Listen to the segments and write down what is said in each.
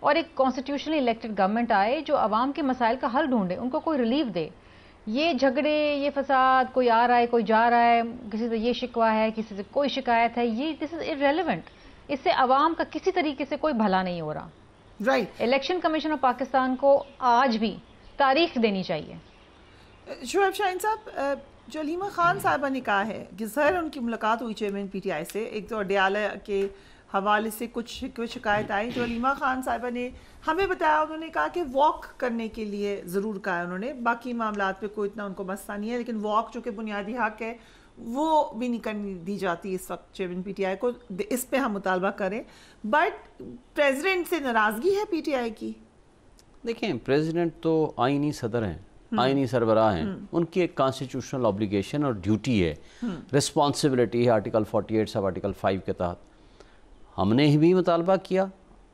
اور ایک constitutionally elected government آئے جو عوام کے مسائل کا حل ڈھونڈے, ان کو کوئی ریلیف دے. یہ جھگڑے, یہ فساد, کوئی آ رہا ہے کوئی جا رہا ہے, کسی سے یہ شکوہ ہے کسی سے کوئی شکایت ہے, یہ دس از irrelevant. اس سے عوام کا کسی طریقے سے کوئی بھلا نہیں ہو رہا. Right. Election commission of Pakistan کو آج بھی تاریخ دینی چاہیے. شعیب شاہین صاحب, جو علیمہ خان صاحبہ نے کہا ہے کہ ظاہر ان کی ملاقات ہوئی چیئرمین پی ٹی آئی سے, ایک تو اڈیالہ کے حوالے سے کچھ شکایت آئی, جو علیمہ خان صاحبہ نے ہمیں بتایا, انہوں نے کہا کہ واک کرنے کے لیے ضرور کہا انہوں نے, باقی معاملات پہ کوئی اتنا ان کو مسئلہ نہیں ہے, لیکن واک جو کہ بنیادی حق ہے وہ بھی نہیں کرنی دی جاتی اس وقت چیئرمین پی ٹی آئی کو, اس پہ ہم مطالبہ کریں. بٹ پریزیڈنٹ سے ناراضگی ہے پی ٹی آئی کی. دیکھیں پریزیڈنٹ تو آئینی صدر ہیں, آئینی سربراہ ہیں, ان کی ایک کانسٹیٹیوشنل اوبلیگیشن اور ڈیوٹی ہے, رسپانسبلٹی ہے آرٹیکل 48 سب آرٹیکل 5 کے تحت. ہم نے بھی مطالبہ کیا,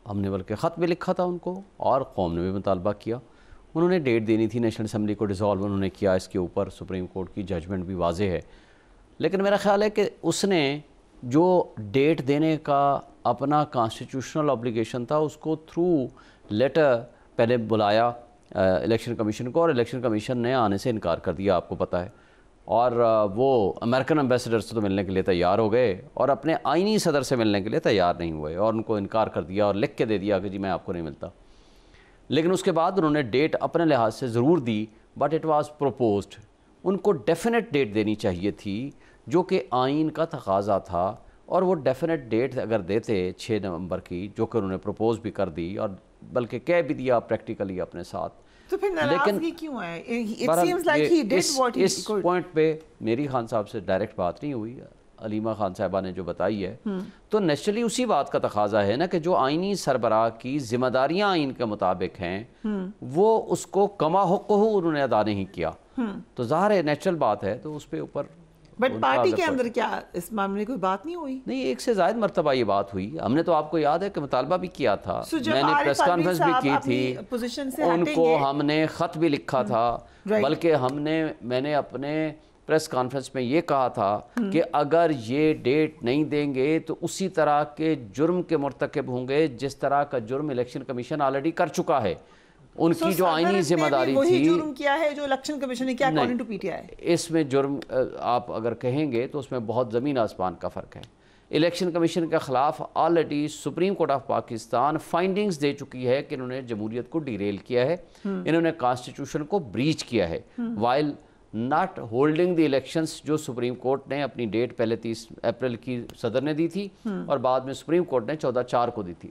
ہم نے بلکہ خط بھی لکھا تھا ان کو, اور قوم نے بھی مطالبہ کیا. انہوں نے ڈیٹ دینی تھی, نیشنل اسمبلی کو ڈیزالو انہوں نے کیا, اس کے اوپر سپریم کورٹ کی ججمنٹ بھی واضح ہے. لیکن میرا خیال ہے کہ اس نے جو ڈیٹ دینے کا اپنا کانسٹیٹیوشنل اوبلیگیشن تھا اس کو تھرو لیٹر پہلے بلایا الیکشن کمیشن کو, اور الیکشن کمیشن نے آنے سے انکار کر دیا, آپ کو پتہ ہے. اور وہ امریکن امبیسڈر سے تو ملنے کے لیے تیار ہو گئے, اور اپنے آئینی صدر سے ملنے کے لیے تیار نہیں ہوئے, اور ان کو انکار کر دیا اور لکھ کے دے دیا کہ جی میں آپ کو نہیں ملتا. لیکن اس کے بعد انہوں نے ڈیٹ اپنے لحاظ سے ضرور دی, بٹ اٹ واز پروپوزڈ. ان کو ڈیفینیٹ ڈیٹ دینی چاہیے تھی جو کہ آئین کا تقاضا تھا, اور وہ ڈیفینیٹ ڈیٹ اگر دیتے 6 نومبر کی, جو کہ انہوں نے پروپوز بھی کر دی اور بلکہ کہہ بھی دیا پریکٹیکلی اپنے ساتھ. تو پھر ناراضگی کیوں ہے؟ It seems like he did what he could. اس پوائنٹ پہ میری خان صاحب سے ڈائریکٹ بات نہیں ہوئی, علیمہ خان صاحبہ نے جو بتائی ہے, تو نیچرلی اسی بات کا تقاضا ہے نا کہ جو آئینی سربراہ کی ذمہ داریاں آئین کے مطابق ہیں وہ اس کو کما حق انہوں نے ادا نہیں کیا, تو ظاہر ہے نیچرل بات ہے, تو اس پہ اوپر. بٹ پارٹی کے اندر کیا اس معاملے میں کوئی بات نہیں ہوئی؟ نہیں, ایک سے زائد مرتبہ یہ بات ہوئی. ہم نے تو آپ کو یاد ہے کہ مطالبہ بھی کیا تھا, میں نے پریس کانفرنس بھی کی تھی, ان کو ہم نے خط بھی لکھا تھا, بلکہ میں نے اپنے پریس کانفرنس میں یہ کہا تھا کہ اگر یہ ڈیٹ نہیں دیں گے تو اسی طرح کے جرم کے مرتکب ہوں گے جس طرح کا جرم الیکشن کمیشن آلریڈی کر چکا ہے. ان کی جو آئینی ذمہ داری تھی, وہی جرم کیا ہے جو الیکشن کمیشن نے کیا according to P T I. اس میں جرم آپ اگر کہیں گے تو اس میں بہت زمین آسمان کا فرق ہے. الیکشن کمیشن کے خلاف already supreme court of Pakistan findings دے چکی ہے کہ انہوں نے جمہوریت کو ڈیریل کیا ہے, انہوں نے کانسٹیٹیوشن کو بریچ کیا ہے, while not holding the elections, جو سپریم کورٹ نے اپنی ڈیٹ پہلے 30 اپریل کی صدر نے دی تھی, اور بعد میں سپریم کورٹ نے 14/4 کو دی تھی,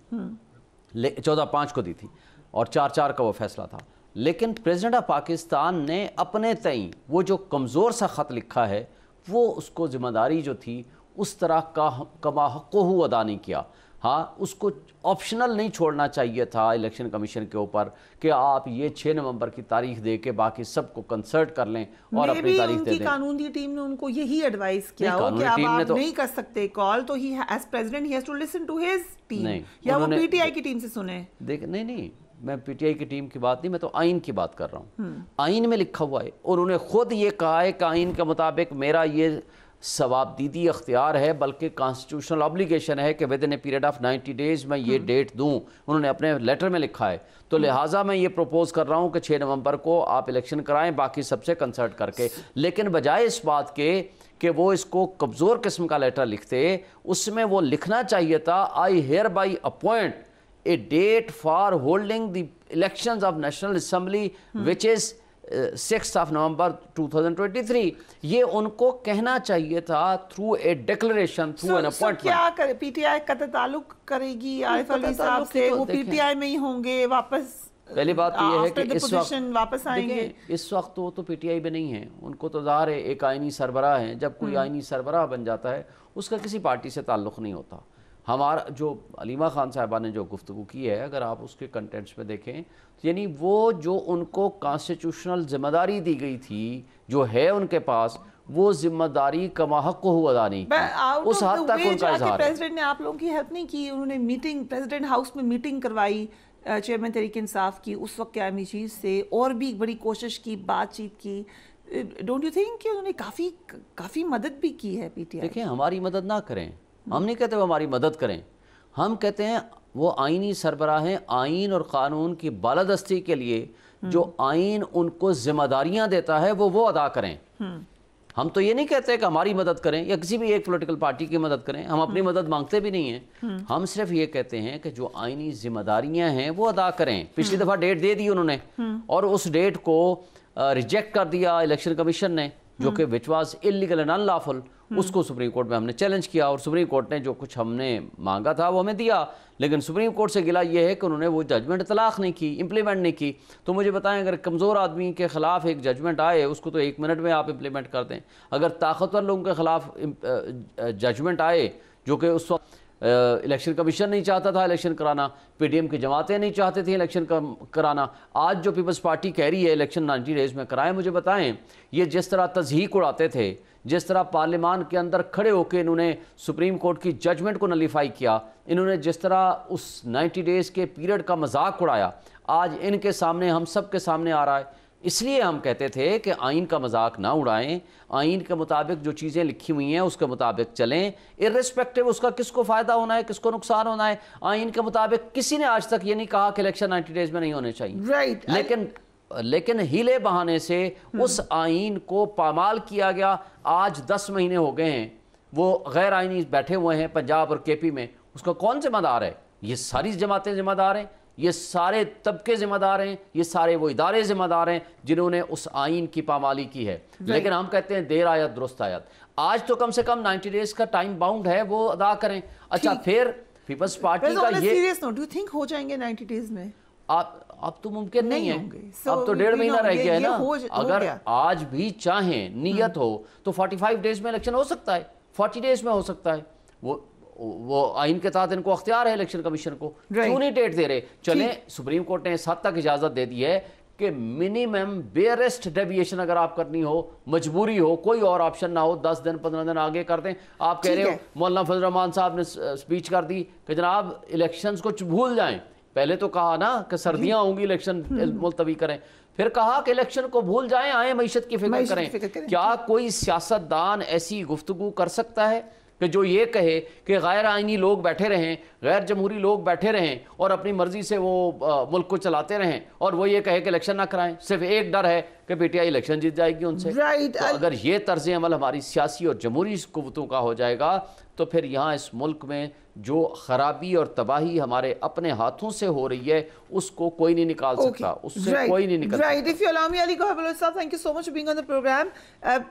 14/5 کو دی تھی, اور 4/4 کا وہ فیصلہ تھا. لیکن پریزیڈنٹ آف پاکستان نے اپنے تئیں وہ جو کمزور سا خط لکھا ہے, وہ اس کو ذمہ داری جو تھی اس طرح کا کما حقہ ادا نہیں کیا. ہاں, اس کو آپشنل نہیں چھوڑنا چاہیے تھا الیکشن کمیشن کے اوپر کہ آپ یہ 6 نومبر کی تاریخ دے کے باقی سب کو کنسرٹ کر لیں اور اپنی تاریخ دے دیں. ان کی قانونی ٹیم نے ان کو یہی ایڈوائز کیا ہو کہ اب آپ نہیں کر سکتے کال, تو he as president he has to listen to his team, یا وہ پی ٹی آئی کی ٹیم سے سنیں. دیکھ نہیں, میں پی ٹی آئی کی ٹیم کی بات نہیں, میں تو آئین کی بات کر رہا ہوں. آئین میں لکھا ہوا ہے, اور انہوں نے خود یہ کہا ہے کہ آئین کے مطابق میرا یہ ثواب دیدی اختیار ہے, بلکہ کانسٹیٹیوشنل اوبلیگیشن ہے کہ ودن اے پیریڈ آف 90 days میں یہ ڈیٹ دوں. انہوں نے اپنے لیٹر میں لکھا ہے, تو لہٰذا میں یہ پروپوز کر رہا ہوں کہ 6 نومبر کو آپ الیکشن کرائیں باقی سب سے کنسلٹ کر کے. لیکن بجائے اس بات کے کہ وہ اس کو کمزور قسم کا لیٹر لکھتے, اس میں وہ لکھنا چاہیے تھا آئی ہیئر بائی اپوائنٹ a date for holding the elections of National Assembly which is 6th of November 2023. یہ ان کو کہنا چاہیے تھا through a declaration, through an appointment. کیا کرے پی ٹی آئی قطع تعلق کرے گی عارف علی صاحب سے؟ وہ پی ٹی آئی میں ہی ہوں گے واپس. پہلی بات یہ ہے کہ اس وقت واپس آئیں گے. اس وقت وہ تو پی ٹی آئی میں نہیں ہیں, ان کو تو ظاہر ہے ایک آئینی سربراہ ہیں. جب کوئی آئینی سربراہ بن جاتا ہے اس کا کسی پارٹی سے تعلق نہیں ہوتا. ہمارا جو علیمہ خان صاحبہ نے جو گفتگو کی ہے, اگر آپ اس کے کنٹینٹس میں دیکھیں, یعنی وہ جو ان کو کانسٹیٹیوشنل ذمہ داری دی گئی تھی جو ہے ان کے پاس, وہ ذمہ داری کما حق ادا نہیں کی. اس حد تک ان کا اظہار ہے. پریزیڈنٹ نے آپ لوگوں کی ہیلپ نہیں کی, انہوں نے میٹنگ پریزیڈنٹ ہاؤس میں میٹنگ کروائی چیئرمین تحریک انصاف کی, اس وقت قیامی چیز سے, اور بھی بڑی کوشش کی, بات چیت کی. ڈونٹ یو تھنک کہ انہوں نے کافی مدد بھی کی ہے پی ٹی آئی؟ دیکھیں, ہماری مدد نہ کریں, ہم نہیں کہتے وہ ہماری مدد کریں, ہم کہتے ہیں وہ آئینی سربراہ ہیں. آئین اور قانون کی بالادستی کے لیے جو آئین ان کو ذمہ داریاں دیتا ہے وہ ادا کریں. ہم تو یہ نہیں کہتے کہ ہماری مدد کریں یا کسی بھی ایک پولیٹیکل پارٹی کی مدد کریں, ہم اپنی مدد مانگتے بھی نہیں ہیں. ہم صرف یہ کہتے ہیں کہ جو آئینی ذمہ داریاں ہیں وہ ادا کریں. پچھلی دفعہ ڈیٹ دے دی انہوں نے اور اس ڈیٹ کو ریجیکٹ کر دیا الیکشن کمیشن نے, جو کہ which was illegal and unlawful. اس کو سپریم کورٹ میں ہم نے چیلنج کیا اور سپریم کورٹ نے جو کچھ ہم نے مانگا تھا وہ ہمیں دیا. لیکن سپریم کورٹ سے گلا یہ ہے کہ انہوں نے وہ ججمنٹ اطلاق نہیں کی, امپلیمنٹ نہیں کی. تو مجھے بتائیں, اگر کمزور آدمی کے خلاف ایک ججمنٹ آئے اس کو تو 1 منٹ میں آپ امپلیمنٹ کر دیں. اگر طاقتور لوگوں کے خلاف ججمنٹ آئے, جو کہ اس وقت الیکشن کمیشن نہیں چاہتا تھا الیکشن کرانا, پی ڈی ایم کی جماعتیں نہیں چاہتے تھیں الیکشن کرانا, آج جو پیپلز پارٹی کہہ رہی ہے الیکشن 90 ڈیز میں کرائیں, مجھے بتائیں یہ جس طرح تضحیق اڑاتے تھے, جس طرح پارلیمان کے اندر کھڑے ہو کے انہوں نے سپریم کورٹ کی ججمنٹ کو نلیفائی کیا, انہوں نے جس طرح اس 90 ڈیز کے پیریڈ کا مذاق اڑایا, آج ان کے سامنے ہم سب کے سامنے آ رہا ہے. اس لیے ہم کہتے تھے کہ آئین کا مذاق نہ اڑائیں, آئین کے مطابق جو چیزیں لکھی ہوئی ہیں اس کے مطابق چلیں, ارسپیکٹو اس کا کس کو فائدہ ہونا ہے کس کو نقصان ہونا ہے. آئین کے مطابق کسی نے آج تک یہ نہیں کہا کہ الیکشن 90 ڈیز میں نہیں ہونے چاہیے, لیکن ہیلے بہانے سے اس آئین کو پامال کیا گیا. آج 10 مہینے ہو گئے ہیں وہ غیر آئینی بیٹھے ہوئے ہیں پنجاب اور کے پی میں, اس کا کون ذمہ دار ہے؟ یہ ساری جماعتیں ذمہ دار ہیں, یہ سارے طبقے ذمہ دار ہیں, یہ سارے وہ ادارے ذمہ دار ہیں جنہوں نے اس آئین کی پامالی کی ہے. لیکن ہم کہتے ہیں دیر آیت درست آیت. آج تو کم سے کم 90 ڈیز کا ٹائم باؤنڈ ہے, وہ ادا کریں. اچھا پھر پیپلز پارٹی کا یہ ہو جائیں گے 90 ڈیز میں؟ اب تو ممکن نہیں ہے, اب تو 1.5 مہینہ رہ گیا ہے نا. اگر آج بھی چاہیں نیت ہو تو 45 ڈیز میں الیکشن ہو سکتا ہے, 40 ڈیز میں ہو سکتا ہے. وہ آئین کے تحت ان کو اختیار ہے الیکشن کمیشن کو, کیوں نہیں ڈیٹ دے رہے؟ چلیں سپریم کورٹ نے اس حد تک اجازت دے دی ہے کہ منیمم بیئرسٹ ڈیویشن اگر آپ کرنی ہو, مجبوری ہو, کوئی اور آپشن نہ ہو, 10 دن 15 دن آگے کر دیں. آپ کہہ رہے ہو, مولانا فضل الرحمان صاحب نے سپیچ کر دی کہ جناب الیکشنز کو بھول جائیں. پہلے تو کہا نا کہ سردیاں ہوں گی الیکشن ملتوی کریں, پھر کہا کہ الیکشن کو بھول جائیں, آئیں معیشت کی فکر کریں. کیا کوئی سیاستدان ایسی گفتگو کر سکتا ہے کہ جو یہ کہے کہ غیر آئینی لوگ بیٹھے رہیں, غیر جمہوری لوگ بیٹھے رہیں اور اپنی مرضی سے وہ ملک کو چلاتے رہیں, اور وہ یہ کہے کہ الیکشن نہ کرائیں؟ صرف ایک ڈر ہے کہ پی ٹی آئی الیکشن جیت جائے گی ان سے. تو اگر یہ طرز عمل ہماری سیاسی اور جمہوری قوتوں کا ہو جائے گا تو پھر یہاں اس ملک میں جو خرابی اور تباہی ہمارے اپنے ہاتھوں سے ہو رہی ہے اس کو کوئی نہیں نکال سکتا, اس سے کوئی نہیں نکل سکتا. If you allow me, Ali Gohar Baloch صاحب, thank you so much for being on the program.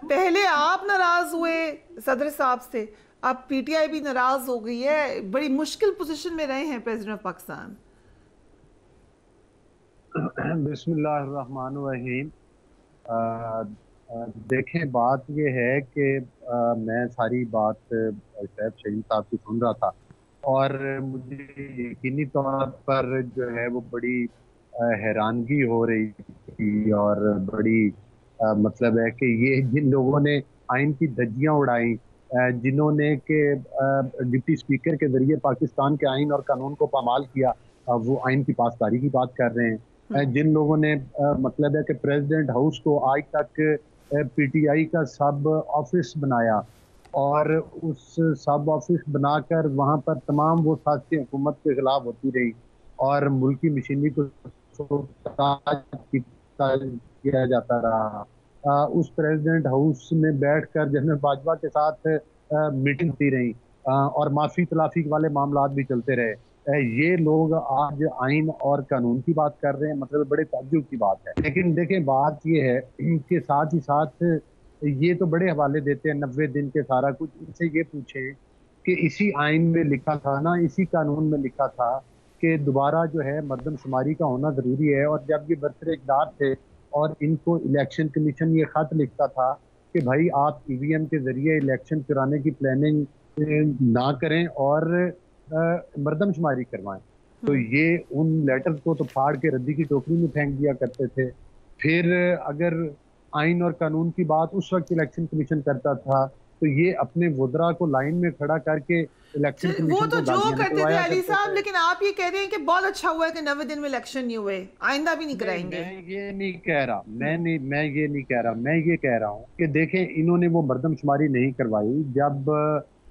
پہلے آپ ناراض ہوئے صدر صاحب سے, اب پی ٹی آئی بھی ناراض ہو گئی ہے, بڑی مشکل پوزیشن میں رہے ہیں پریزیڈنٹ آف پاکستان. بسم اللہ الرحمن الرحیم. دیکھیں بات یہ ہے کہ میں ساری بات شعیب شہین صاحب کی سن رہا تھا اور مجھے یقینی طور پر جو ہے وہ بڑی حیرانگی ہو رہی تھی اور بڑی مطلب ہے کہ یہ جن لوگوں نے آئین کی دھجیاں اڑائیں, جنہوں نے کہ ڈپٹی اسپیکر کے ذریعے پاکستان کے آئین اور قانون کو پامال کیا, وہ آئین کی پاسداری کی بات کر رہے ہیں. جن لوگوں نے مطلب ہے کہ پریزیڈنٹ ہاؤس کو آج تک پی ٹی آئی کا سب آفس بنایا اور اس سب آفس بنا کر وہاں پر تمام وہ سازشیں حکومت کے خلاف ہوتی رہی اور ملکی مشینری کو کیا جاتا رہا. اس پریزیڈنٹ ہاؤس میں بیٹھ کر جنرل باجوہ کے ساتھ میٹنگ ہوتی رہی اور معافی تلافی والے معاملات بھی چلتے رہے. یہ لوگ آج آئین اور قانون کی بات کر رہے ہیں, مطلب بڑے تعجب کی بات ہے. لیکن دیکھیں بات یہ ہے کہ ساتھ ہی ساتھ یہ تو بڑے حوالے دیتے ہیں 90 دن کے سارا کچھ. ان سے یہ پوچھیں کہ اسی آئین میں لکھا تھا نا, اسی قانون میں لکھا تھا کہ دوبارہ جو ہے مردم شماری کا ہونا ضروری ہے. اور جب یہ برسر اقتدار تھے اور ان کو الیکشن کمیشن یہ خط لکھتا تھا کہ بھائی آپ ای وی ایم کے ذریعے الیکشن کرانے کی پلاننگ نہ کریں اور مردم شماری کروائیں, تو یہ ان لیٹرز کو تو پھاڑ کے ردی کی ٹوکری میں پھینک دیا کرتے تھے. پھر اگر آئین اور قانون کی بات اس وقت الیکشن کمیشن کرتا تھا تو یہ اپنے وزراء کو لائن میں کھڑا کر کے الیکشن کمیشن وہ تو جو کرتے تھے علی صاحب, لیکن آپ یہ کہہ رہے ہیں کہ بہت اچھا ہوا ہے کہ 90 دن میں الیکشن نہیں ہوئے, آئندہ بھی نہیں کرائیں گے. میں یہ نہیں کہہ رہا, میں یہ نہیں کہہ رہا, میں یہ کہہ رہا ہوں کہ دیکھیں انہوں نے وہ مردم شماری نہیں کروائی. جب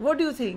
What do you think?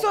So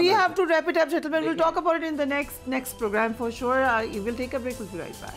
We have to wrap it up, gentlemen. We'll talk about it in the next program for sure. We'll take a break. We'll be right back.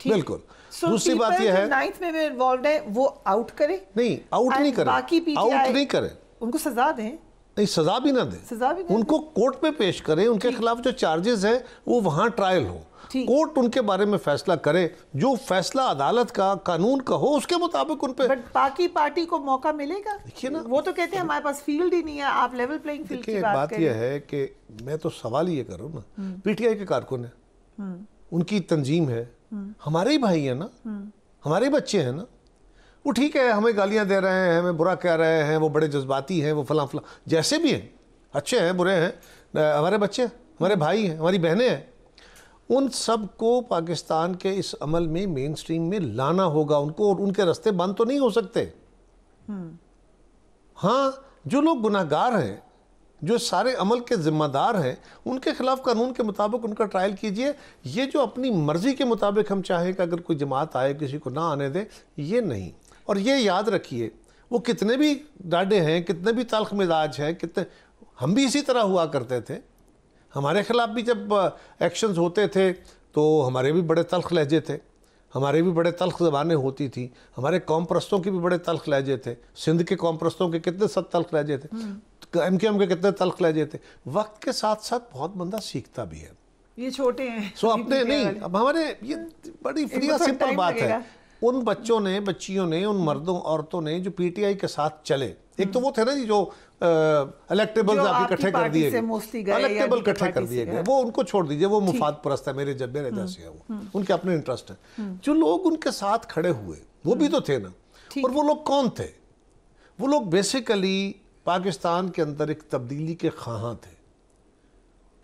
بالکل. دوسری بات یہ ہے 9th میں involved ہے وہ out کرے, نہیں آؤٹ نہیں کرے, باقی پی ٹی آؤٹ آئی نہیں کرے, ان کو سزا دیں, نہیں سزا بھی نہ دیں, ان کو کورٹ میں پیش کریں, ان کے خلاف جو چارجز ہیں وہ وہاں ٹرائل ہو, کورٹ ان کے بارے میں فیصلہ کرے, جو فیصلہ عدالت کا قانون کا ہو اس کے مطابق ان پہ. بٹ باقی پارٹی کو موقع ملے گا؟ دیکھیے نا, وہ تو کہتے ہیں ہمارے پاس فیلڈ ہی نہیں ہے, آپ لیول پلینگ فیلڈ کی بات کریں. یہ ہے کہ میں تو سوال یہ کر رہا ہوں نا, پی ٹی آئی کے کارکن ہیں, ان کی تنظیم ہے, ہمارے ہی بھائی ہیں نا, ہمارے بچے ہیں نا, وہ ٹھیک ہے ہمیں گالیاں دے رہے ہیں, ہمیں برا کہہ رہے ہیں, وہ بڑے جذباتی ہیں, وہ فلاں فلاں جیسے بھی ہیں, اچھے ہیں برے ہیں, ہمارے بچے ہیں, ہمارے بھائی ہیں, ہماری بہنیں ہیں, ان سب کو پاکستان کے اس عمل میں مین سٹریم میں لانا ہوگا ان کو, اور ان کے راستے بند تو نہیں ہو سکتے. ہاں جو لوگ گناہگار ہیں, جو سارے عمل کے ذمہ دار ہیں, ان کے خلاف قانون کے مطابق ان کا ٹرائل کیجئے. یہ جو اپنی مرضی کے مطابق ہم چاہیں کہ اگر کوئی جماعت آئے کسی کو نہ آنے دے, یہ نہیں. اور یہ یاد رکھیے وہ کتنے بھی ڈاڈے ہیں, کتنے بھی تلخ مزاج ہیں, کتنے, ہم بھی اسی طرح ہوا کرتے تھے, ہمارے خلاف بھی جب ایکشنز ہوتے تھے تو ہمارے بھی بڑے تلخ لہجے تھے, ہمارے بھی بڑے تلخ زبانیں ہوتی تھیں, ہمارے قوم پرستوں کے بھی بڑے تلخ لہجے تھے, سندھ کے قوم پرستوں کے کتنے سخت تلخ لہجے تھے, ایم کے کتنے تلخ لہجے تھے. وقت کے ساتھ ساتھ بہت بندہ سیکھتا بھی ہے. یہ چھوٹے ہیں سو اپنے نہیں, اب ہمارے یہ بڑی فریہ سمپل بات ہے, ان بچوں نے, بچیوں نے, ان مردوں عورتوں نے جو پی ٹی آئی کے ساتھ چلے, ایک تو وہ تھے نا جی جو الیکٹیبلز آپ اکٹھے کر دیے گئے, الیکٹیبل اکٹھے کر دیے گئے, وہ ان کو چھوڑ دیجئے, وہ مفاد پرست ہے, میرے جیسے ہیں, وہ ان کے اپنے انٹرسٹ ہیں. جو لوگ ان کے ساتھ کھڑے ہوئے وہ بھی تو تھے نا, اور وہ لوگ کون تھے؟ وہ لوگ بیسیکلی پاکستان کے اندر ایک تبدیلی کے خواہاں تھے.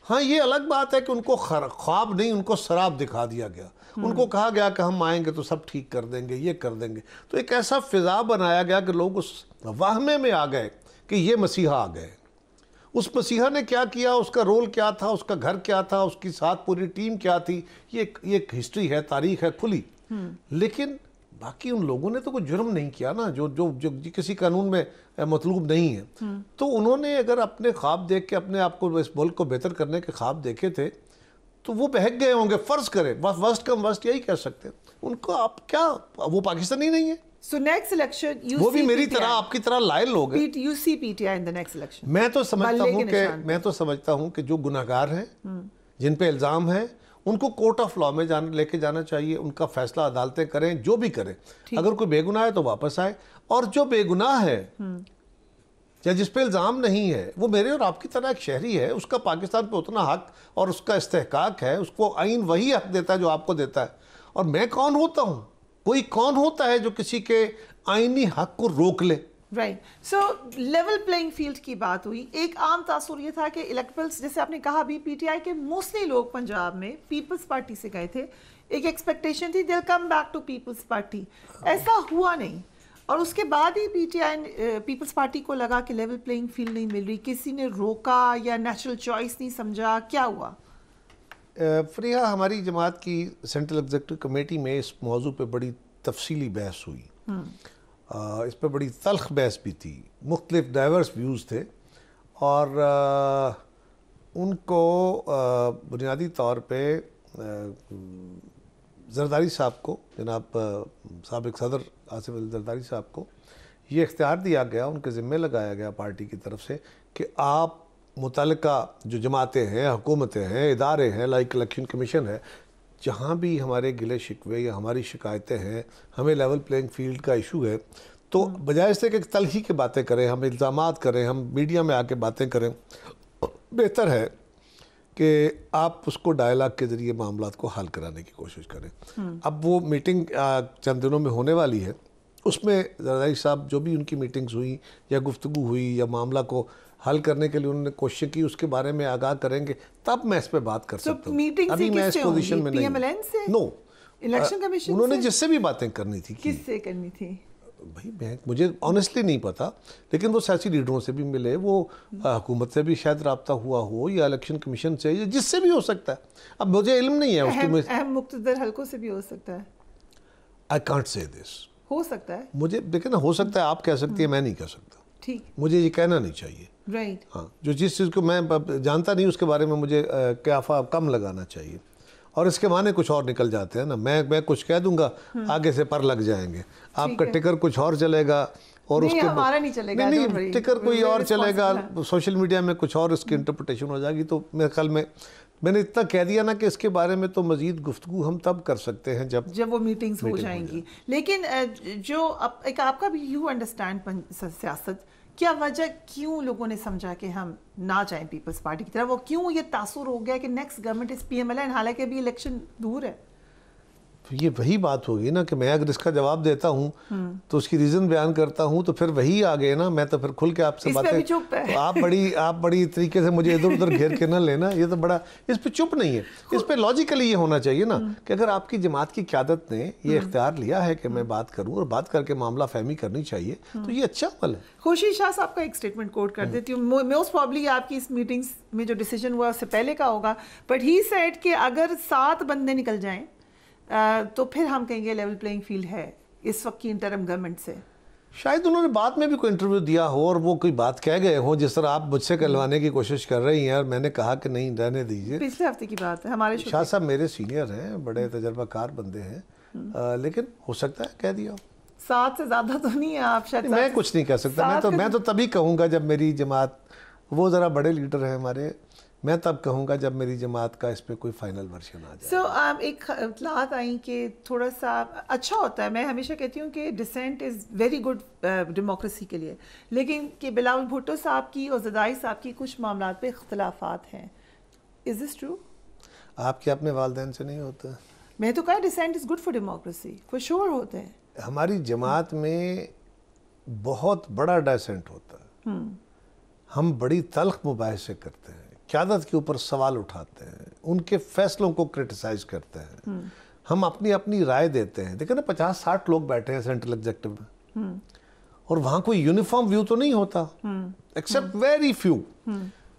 ہاں یہ الگ بات ہے کہ ان کو خواب نہیں, ان کو سراب دکھا دیا گیا, ان کو کہا گیا کہ ہم آئیں گے تو سب ٹھیک کر دیں گے, یہ کر دیں گے. تو ایک ایسا فضا بنایا گیا کہ لوگ اس واہمے میں آ گئے کہ یہ مسیحا آ گئے. اس مسیحا نے کیا کیا, اس کا رول کیا تھا, اس کا گھر کیا تھا, اس کی ساتھ پوری ٹیم کیا تھی, یہ ایک ہسٹری ہے, تاریخ ہے کھلی. لیکن باقی ان لوگوں نے تو کوئی جرم نہیں کیا نا, جو کسی قانون میں مطلوب نہیں ہے. تو انہوں نے اگر اپنے خواب دیکھ کے اپنے آپ کو اس ملک کو بہتر کرنے کے خواب دیکھے تھے تو وہ بہک گئے ہوں گے, فرض کریں, ورسٹ کم ورسٹ یہی کہہ سکتے ہیں. ان کو آپ کیا, وہ پاکستانی نہیں ہے. So next election, وہ بھی میری طرح آپ کی طرح لائل لوگ ہیں. You see PTI in the next election. میں تو سمجھتا ہوں کہ جو گناہگار ہیں, جن پہ الزام ہیں, ان کو کورٹ آف لاء میں لے کے جانا چاہیے, ان کا فیصلہ عدالتیں کریں, جو بھی کریں. اگر کوئی بے گناہ ہے تو واپس آئے, اور جو بے گناہ ہے یا جس پہ الزام نہیں ہے, وہ میرے اور آپ کی طرح ایک شہری ہے, اس کا پاکستان پہ اتنا حق اور اس کا استحقاق ہے, اس کو آئین وہی حق دیتا ہے جو آپ کو دیتا ہے. اور میں کون ہوتا ہوں, کوئی کون ہوتا ہے جو کسی کے آئینی حق کو روک لے. رائٹ. سو لیول پلینگ فیلڈ کی بات ہوئی. ایک عام تاثر یہ تھا کہ الیکٹبلز, جیسے آپ نے کہا بھی, پی ٹی آئی کے موسٹلی لوگ پنجاب میں پیپلز پارٹی سے گئے تھے, ایک ایکسپیکٹیشن تھی they'll come back to Peoples Party. ایسا ہوا نہیں, اور اس کے بعد ہی P T I Peoples Party کو لگا کہ لیول پلینگ فیلڈ نہیں مل رہی, کسی نے روکا یا نیچرل چوائس نہیں سمجھا, کیا ہوا؟ فریحہ, ہماری جماعت کی سینٹرل ایگزیکٹو کمیٹی میں اس موضوع پہ بڑی تفصیلی بحث ہوئی. اس پہ بڑی تلخ بحث بھی تھی, مختلف ڈائیورس ویوز تھے, اور ان کو بنیادی طور پہ زرداری صاحب کو, جناب سابق صدر آصف علی زرداری صاحب کو یہ اختیار دیا گیا, ان کے ذمہ لگایا گیا پارٹی کی طرف سے کہ آپ متعلقہ جو جماعتیں ہیں, حکومتیں ہیں, ادارے ہیں, لائک الیکشن کمیشن ہے, جہاں بھی ہمارے گلے شکوے یا ہماری شکایتیں ہیں, ہمیں لیول پلینگ فیلڈ کا ایشو ہے, تو بجائے اس سے کہ تلخی کی باتیں کریں, ہم الزامات کریں, ہم میڈیا میں آ کے باتیں کریں, بہتر ہے کہ آپ اس کو ڈائلاگ کے ذریعے معاملات کو حل کرانے کی کوشش کریں. اب وہ میٹنگ چند دنوں میں ہونے والی ہے, اس میں زرداری صاحب جو بھی ان کی میٹنگز ہوئی یا گفتگو ہوئی یا معاملہ کو حل کرنے کے لیے انہوں نے کوشش کی, اس کے بارے میں آگاہ کریں گے, تب میں اس پہ بات کر سکتا ہوں. ابھی میں اس پوزیشن میں نہیں. نو, الیکشن کمیشن انہوں نے جس سے بھی باتیں کرنی تھی. کس سے کرنی تھی بھائی مجھے آنیسٹلی نہیں پتا, لیکن وہ سیاسی لیڈروں سے بھی ملے, وہ حکومت سے بھی شاید رابطہ ہوا ہو, یا الیکشن کمیشن سے, یا جس سے بھی ہو سکتا ہے. اب مجھے علم نہیں ہے اس کی, اہم مقتدر حلقوں سے بھی ہو سکتا ہے. I can't say this. ہو سکتا ہے, مجھے دیکھیں نا, ہو سکتا ہے, آپ کہہ سکتی ہیں, میں نہیں کہہ سکتا. ٹھیک, مجھے یہ کہنا نہیں چاہیے. رائٹ. ہاں, جو جس چیز کو میں جانتا نہیں اس کے بارے میں مجھے قیافہ کم لگانا چاہیے. اور اس کے معنی کچھ اور نکل جاتے ہیں نا. میں کچھ کہہ دوں گا, آگے سے پر لگ جائیں گے. آپ کا ٹکر کچھ اور چلے گا اور اس کے ہمارا نہیں چلے گا, نہیں ٹکر کوئی اور چلے گا, سوشل میڈیا میں کچھ اور اس کی انٹرپریٹیشن ہو جائے گی. تو میرے خیال میں نے اتنا کہہ دیا نا کہ اس کے بارے میں تو مزید گفتگو ہم تب کر سکتے ہیں جب وہ میٹنگز ہو جائیں گی. لیکن جو ایک آپ کا بھی یو انڈرسٹینڈ سیاست, کیا وجہ کیوں لوگوں نے سمجھا کہ ہم نہ جائیں پیپلز پارٹی کی طرف, وہ کیوں یہ تاثر ہو گیا کہ next government is P M L N, حالانکہ ابھی الیکشن دور ہے؟ یہ وہی بات ہوگی نا کہ میں اگر اس کا جواب دیتا ہوں تو اس کی ریزن بیان کرتا ہوں تو پھر وہی آ گئے نا. میں تو پھر کھل کے آپ سے باتیں, آپ بڑی طریقے سے مجھے ادھر ادھر گھیر کے نہ لینا. یہ تو بڑا, اس پہ چپ نہیں ہے, اس پہ لاجیکلی یہ ہونا چاہیے نا کہ اگر آپ کی جماعت کی قیادت نے یہ اختیار لیا ہے کہ میں بات کروں اور بات کر کے معاملہ فہمی کرنی چاہیے تو یہ اچھا عمل ہے. خورشید شاہ صاحب کا ایک سٹیٹمنٹ کوٹ کر دیتی ہوں, موسٹ پرابلی آپ کی اس میٹنگز میں جو ڈیسیجن ہوا اس سے پہلے کا ہوگا, بٹ ہی سیڈ کہ اگر 7 بندے نکل جائیں تو پھر ہم کہیں گے لیول پلینگ فیلڈ ہے اس وقت کی انٹرم گورنمنٹ سے. شاید انہوں نے بعد میں بھی کوئی انٹرویو دیا ہو اور وہ کوئی بات کہہ گئے ہوں جس طرح آپ مجھ سے کہلوانے کی کوشش کر رہی ہیں, اور میں نے کہا کہ نہیں رہنے دیجیے. پچھلے ہفتے کی بات ہے. ہمارے شاہ صاحب میرے سینئر ہیں, بڑے تجربہ کار بندے ہیں, لیکن ہو سکتا ہے کہہ دیا ہو. 7 سے زیادہ تو نہیں ہے آپ شاید. میں کچھ نہیں کہہ سکتا, میں تو تبھی کہوں گا جب میری جماعت, وہ ذرا بڑے لیڈر ہیں ہمارے, میں تب کہوں گا جب میری جماعت کا اس پہ کوئی فائنل ورژن آ جائے. ایک اطلاعات آئیں کہ تھوڑا سا اچھا ہوتا ہے, میں ہمیشہ کہتی ہوں کہ dissent is very good democracy کے لیے, لیکن کہ بلاول بھٹو صاحب کی اور زرداری صاحب کی کچھ معاملات پہ اختلافات ہیں. از دس ٹرو؟ آپ کے اپنے والدین سے نہیں ہوتا؟ میں تو کہا dissent is good for democracy, فور شور ہوتے ہیں. ہماری جماعت میں بہت بڑا ڈسینٹ ہوتا ہے. ہم بڑی تلخ مباحثے کرتے ہیں, قیادت کے اوپر سوال اٹھاتے ہیں, ان کے فیصلوں کو کرٹیسائز کرتے ہیں, ہم اپنی رائے دیتے ہیں. دیکھیں نا 50-60 لوگ بیٹھے ہیں سینٹرل ایگزیکٹو میں, اور وہاں کوئی یونیفارم ویو تو نہیں ہوتا ایکسیپٹ ویری فیو.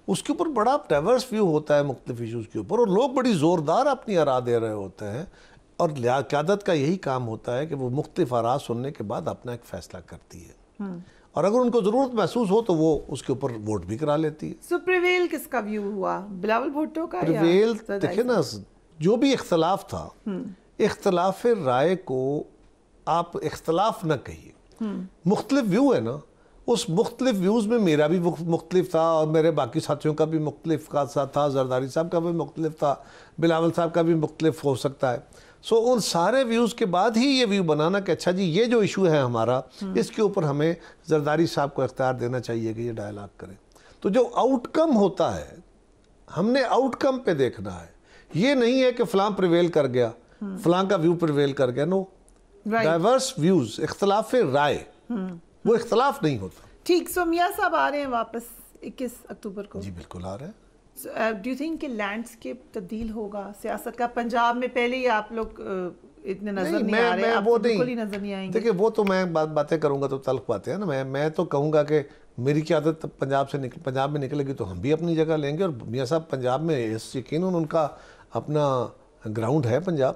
اس کے اوپر بڑا ڈائیورس ویو ہوتا ہے مختلف ایشوز کے اوپر, اور لوگ بڑی زوردار اپنی آراء دے رہے ہوتے ہیں, اور قیادت کا یہی کام ہوتا ہے کہ وہ مختلف آراء سننے کے بعد اپنا ایک فیصلہ کرتی ہے, اور اگر ان کو ضرورت محسوس ہو تو وہ اس کے اوپر ووٹ بھی کرا لیتی ہے. سو پریویل کس کا ویو ہوا, بلاول بھٹو کا؟ پریویل دیکھیں نا, جو بھی اختلاف تھا, اختلاف رائے کو آپ اختلاف نہ کہیے, مختلف ویو ہے نا, اس مختلف ویوز میں میرا بھی مختلف تھا اور میرے باقی ساتھیوں کا بھی مختلف تھا, زرداری صاحب کا بھی مختلف تھا, بلاول صاحب کا بھی مختلف ہو سکتا ہے. سو ان سارے ویوز کے بعد ہی یہ ویو بنانا کہ اچھا جی یہ جو ایشو ہے ہمارا, اس کے اوپر ہمیں زرداری صاحب کو اختیار دینا چاہیے کہ یہ ڈائیلاگ کریں. تو جو آؤٹ کم ہوتا ہے, ہم نے آؤٹ کم پہ دیکھنا ہے. یہ نہیں ہے کہ فلاں پریویل کر گیا, فلاں کا ویو پریویل کر گیا. نو, ڈائیورس ویوز, اختلاف رائے, وہ اختلاف نہیں ہوتا. ٹھیک. سو میاں صاحب آ رہے ہیں واپس 21 اکتوبر کو؟ جی بالکل آ رہے ہیں. ڈو یو تھنک کہ لینڈسکیپ تبدیل ہوگا سیاست کا پنجاب میں؟ پہلے ہی آپ لوگ اتنے نظر نہیں آ رہے, آپ بالکل ہی نظر نہیں آئیں گے. دیکھیں وہ تو میں باتیں کروں گا تو تلخ باتیں ہیں نا. میں تو کہوں گا کہ میری قیادت پنجاب میں نکلے گی تو ہم بھی اپنی جگہ لیں گے, اور میاں صاحب پنجاب میں یقیناً ان کا اپنا گراؤنڈ ہے پنجاب,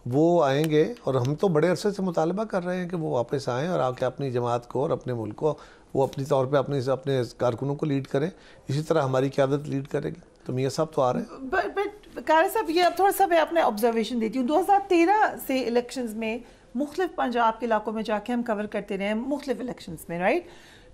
وہ آئیں گے. اور ہم تو بڑے عرصے سے مطالبہ کر رہے ہیں کہ وہ واپس آئیں اور آ کے اپنی جماعت کو اور اپنے ملک کو وہ اپنی طور پہ اپنے کارکنوں کو لیڈ کریں. اسی طرح ہماری قیادت لیڈ کرے گی. تو میاں صاحب تو آ رہے ہیں. بٹ قاری صاحب, یہ اب تھوڑا سا میں اپنے آبزرویشن دیتی ہوں. 2013 سے الیکشنز میں مختلف پنجاب کے علاقوں میں جا کے ہم کور کرتے رہے ہیں مختلف الیکشنز میں, رائٹ.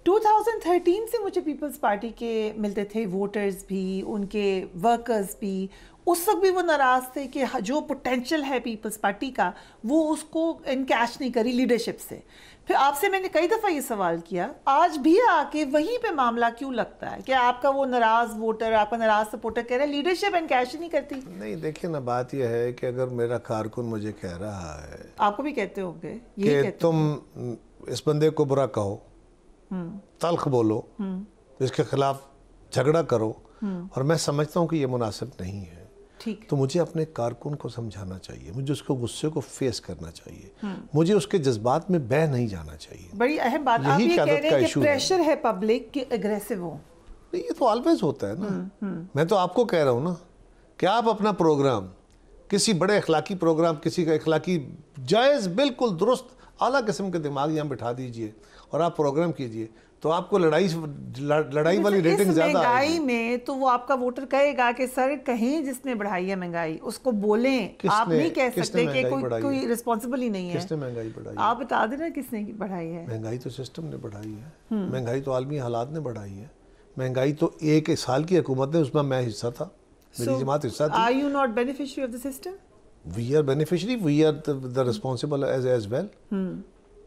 2013 سے مجھے پیپلز پارٹی کے ملتے تھے ووٹرز بھی, ان کے ورکرز بھی. اس وقت بھی وہ ناراض تھے کہ جو پوٹینشل ہے پیپلز پارٹی کا وہ اس کو انکیش نہیں کری لیڈرشپ سے. پھر آپ سے میں نے کئی دفعہ یہ سوال کیا, آج بھی آ کے وہیں پہ معاملہ کیوں لگتا ہے کہ آپ کا وہ ناراض ووٹر, آپ کا ناراض سپورٹر کہہ رہا ہے لیڈرشپ انکیش نہیں کرتی؟ نہیں دیکھیں نا, بات یہ ہے کہ اگر میرا کارکن مجھے کہہ رہا ہے, آپ کو بھی کہتے ہوں گے کہ تم اس بندے کو برا کہو, تلخ بولو, اس کے خلاف جھگڑا کرو, اور میں سمجھتا ہوں کہ یہ مناسب نہیں ہے, تو مجھے اپنے کارکن کو سمجھانا چاہیے, مجھے اس کو غصے کو فیس کرنا چاہیے, مجھے اس کے جذبات میں بہہ نہیں جانا چاہیے. بڑی اہم بات آپ یہ کہہ رہے ہیں کہ پریشر ہے پبلک کہ اگریسو ہو. نہیں, یہ تو آلویز ہوتا ہے نا. میں تو آپ کو کہہ رہا ہوں نا کہ آپ اپنا پروگرام, کسی بڑے اخلاقی پروگرام, کسی کا اخلاقی جائز بالکل درست اعلیٰ قسم کے دماغ یہاں بٹھا دیجئے اور آپ پروگرام کیجئے. تو آپ کو لڑائی والی ریٹنگ زیادہ آئے گی. مہنگائی میں تو وہ آپ کا ووٹر کہے گا کہ سر کہیں جس نے بڑھائی ہے مہنگائی اس کو بولیں, آپ نہیں کہہ سکتے کہ کوئی رسپانسبل ہی نہیں ہے. کس نے مہنگائی بڑھائی ہے؟ آپ بتا دینا کس نے بڑھائی ہے. مہنگائی تو سسٹم نے بڑھائی ہے, مہنگائی تو عالمی حالات نے بڑھائی ہے. مہنگائی تو ایک سال کی حکومت نے, اس میں میں حصہ تھا, میری جماعت حصہ تھی. Are you not beneficiary of the system? We are beneficiary, we are the responsible as well.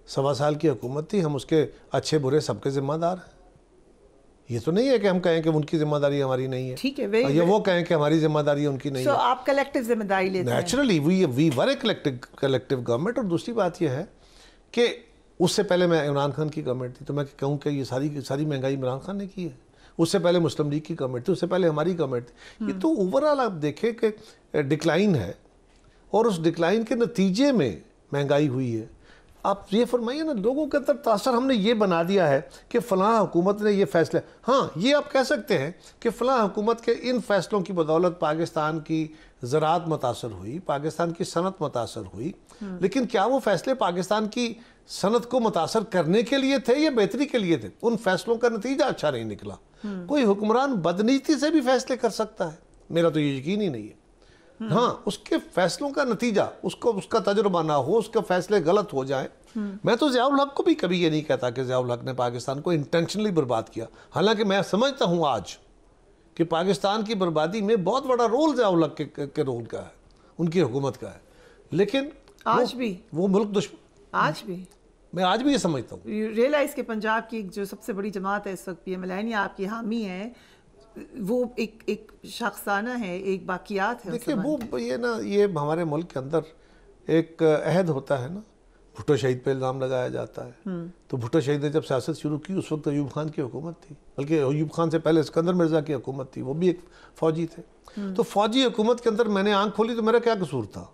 1.25 سال کی حکومت تھی, ہم اس کے اچھے برے سب کے ذمہ دار ہیں. یہ تو نہیں ہے کہ ہم کہیں کہ ان کی ذمہ داری ہماری نہیں ہے, ٹھیک ہے, یا وہ کہیں کہ ہماری ذمہ داری ان کی نہیں ہے. So آپ کلیکٹیو ذمہ داری لیتے ہیں. Naturally we were a collective government. اور دوسری بات یہ ہے کہ اس سے پہلے میں عمران خان کی گورنمنٹ تھی, تو میں کہوں کہ یہ ساری مہنگائی عمران خان نے کی ہے. اس سے پہلے مسلم لیگ کی گورنمنٹ تھی, اس سے پہلے ہماری گورنمنٹ تھی. یہ تو اوورآل آپ دیکھیں کہ ڈکلائن ہے, اور اس ڈکلائن کے نتیجے میں مہنگائی ہوئی ہے. آپ یہ فرمائیے نا, لوگوں کے اندر تاثر ہم نے یہ بنا دیا ہے کہ فلاں حکومت نے یہ فیصلے, ہاں یہ آپ کہہ سکتے ہیں کہ فلاں حکومت کے ان فیصلوں کی بدولت پاکستان کی زراعت متاثر ہوئی, پاکستان کی صنعت متاثر ہوئی, لیکن کیا وہ فیصلے پاکستان کی صنعت کو متاثر کرنے کے لیے تھے یا بہتری کے لیے تھے؟ ان فیصلوں کا نتیجہ اچھا نہیں نکلا. کوئی حکمران بدنیتی سے بھی فیصلے کر سکتا ہے, میرا تو یہ یقین ہی نہیں ہے. ہاں اس کے فیصلوں کا نتیجہ, اس کا تجربہ نہ ہو, اس کے فیصلے غلط ہو جائیں. میں تو ضیاء الحق کو بھی کبھی یہ نہیں کہتا کہ ضیاء الحق نے پاکستان کو انٹینشنلی برباد کیا, حالانکہ میں سمجھتا ہوں آج کہ پاکستان کی بربادی میں بہت بڑا رول ضیاء الحق کے رول کا ہے, ان کی حکومت کا ہے. لیکن آج بھی وہ ملک دشمن, آج بھی میں آج بھی یہ سمجھتا ہوں. ریئلائز کہ پنجاب کی جو سب سے بڑی جماعت ہے اس وقت پی ایم ایل این آپ کی حامی ہے, وہ ایک شخصانہ ہے, ایک باقیات ہے. دیکھیں وہ یہ نا, یہ ہمارے ملک کے اندر ایک عہد ہوتا ہے نا, بھٹو شہید پہ الزام لگایا جاتا ہے. تو بھٹو شہید نے جب سیاست شروع کی اس وقت ایوب خان کی حکومت تھی, بلکہ ایوب خان سے پہلے اسکندر مرزا کی حکومت تھی, وہ بھی ایک فوجی تھے. تو فوجی حکومت کے اندر میں نے آنکھ کھولی تو میرا کیا قصور تھا؟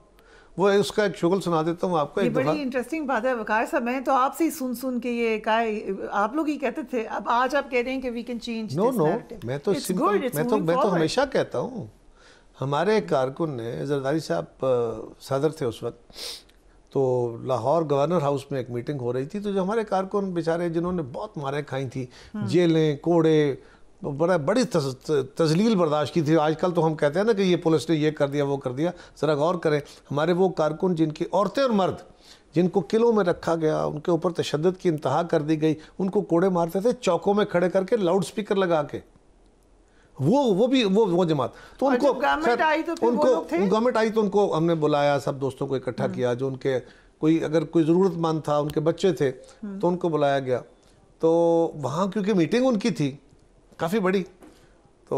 وہ اس کا ایک شغل سنا دیتا ہوں آپ کو. یہ بڑی انٹرسٹنگ بات ہے وقار صاحب, میں تو آپ سے ہی سن کے یہ آپ لوگ ہی کہتے تھے, اب آج آپ کہہ رہے ہیں کہ وی کین چینج. نو میں تو ہمیشہ کہتا ہوں, ہمارے کارکن نے, زرداری صاحب صدر تھے اس وقت, تو لاہور گورنر ہاؤس میں ایک میٹنگ ہو رہی تھی, تو جو ہمارے کارکن بیچارے جنہوں نے بہت ماریں کھائی تھی, جیلیں, کوڑے, بڑی تذلیل برداشت کی تھی. آج کل تو ہم کہتے ہیں نا کہ یہ پولیس نے یہ کر دیا وہ کر دیا, ذرا غور کریں. ہمارے وہ کارکن جن کی عورتیں اور مرد جن کو قلعوں میں رکھا گیا, ان کے اوپر تشدد کی انتہا کر دی گئی, ان کو کوڑے مارتے تھے چوکوں میں کھڑے کر کے لاؤڈ سپیکر لگا کے. وہ جماعت, تو ان کو گورنمنٹ آئی تو ان کو ہم نے بلایا, سب دوستوں کو اکٹھا کیا, جو ان کے اگر کوئی ضرورت مند تھا, ان کے بچے تھے, تو ان کو بلایا گیا. تو وہاں کیونکہ میٹنگ ان کی تھی کافی بڑی, تو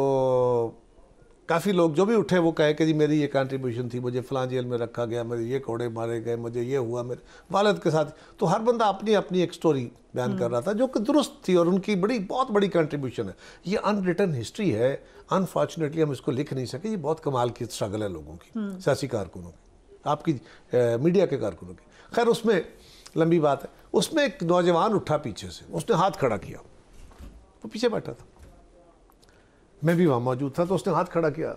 کافی لوگ جو بھی اٹھے وہ کہے کہ جی میری یہ کنٹریبیوشن تھی, مجھے فلاں جیل میں رکھا گیا, میرے یہ کوڑے مارے گئے, مجھے یہ ہوا میرے والد کے ساتھ. تو ہر بندہ اپنی ایک سٹوری بیان کر رہا تھا جو کہ درست تھی, اور ان کی بہت بڑی کنٹریبیوشن ہے. یہ ان ریٹن ہسٹری ہے, انفارچونیٹلی ہم اس کو لکھ نہیں سکے. یہ بہت کمال کی اسٹرگل ہے لوگوں کی, سیاسی کارکنوں کی, آپ کی میڈیا کے کارکنوں کی. خیر اس میں لمبی بات ہے. اس میں ایک نوجوان اٹھا پیچھے سے, اس نے ہاتھ کھڑا کیا, وہ پیچھے بیٹھا تھا, میں بھی وہاں موجود تھا, تو اس نے ہاتھ کھڑا کیا.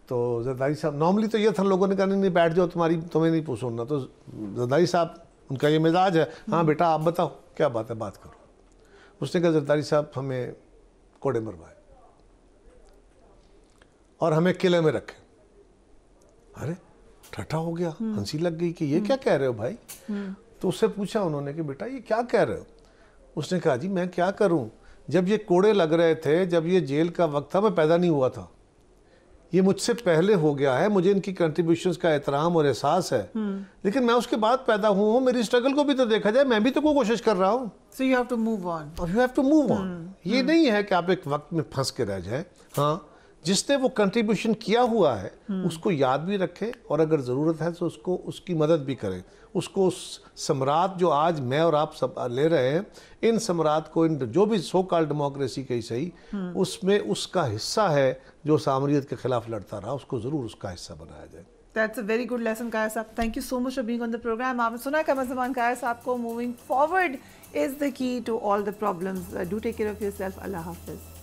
تو زرداری صاحب, نارملی تو یہ تھا لوگوں نے کہا نہیں بیٹھ جاؤ, تمہیں نہیں پوچھنا. تو زرداری صاحب, ان کا یہ مزاج ہے, ہاں بیٹا آپ بتاؤ کیا بات ہے, بات کرو. اس نے کہا زرداری صاحب ہمیں کوڑے مروائے اور ہمیں قلعے میں رکھے. ارے ٹھٹھا ہو گیا, ہنسی لگ گئی کہ یہ کیا کہہ رہے ہو بھائی. تو اس سے پوچھا انہوں نے کہ بیٹا یہ کیا کہہ رہے ہو. اس نے کہا جی میں کیا کروں, جب یہ کوڑے لگ رہے تھے, جب یہ جیل کا وقت تھا, میں پیدا نہیں ہوا تھا, یہ مجھ سے پہلے ہو گیا ہے, مجھے ان کی کنٹریبیوشنز کا احترام اور احساس ہے, لیکن میں اس کے بعد پیدا ہوں, میری اسٹرگل کو بھی تو دیکھا جائے, میں بھی تو کوشش کر رہا ہوں. So you have to move on. You have to move on. یہ نہیں ہے کہ آپ ایک وقت میں پھنس کے رہ جائیں. ہاں جس نے وہ کنٹریبیوشن کیا ہوا ہے اس کو یاد بھی رکھے, اور اگر ضرورت ہے تو اس کی مدد بھی کریں. اس کو ثمرات جو آج میں اور آپ سب لے رہے ہیں, ان ثمرات کو, ان جو بھی سو کال ڈیموکریسی کی صحیح, اس میں اس کا حصہ ہے جو سامریت کے خلاف لڑتا رہا, اس کو ضرور اس کا حصہ بنایا جائے. That's a very good lesson, Qaya Saab. Thank you so much for being on the program. آپ نے سنا قمر زمان Qaya Saab کو, moving forward is the key to all the problems. Do take care of yourself. Allah Hafiz.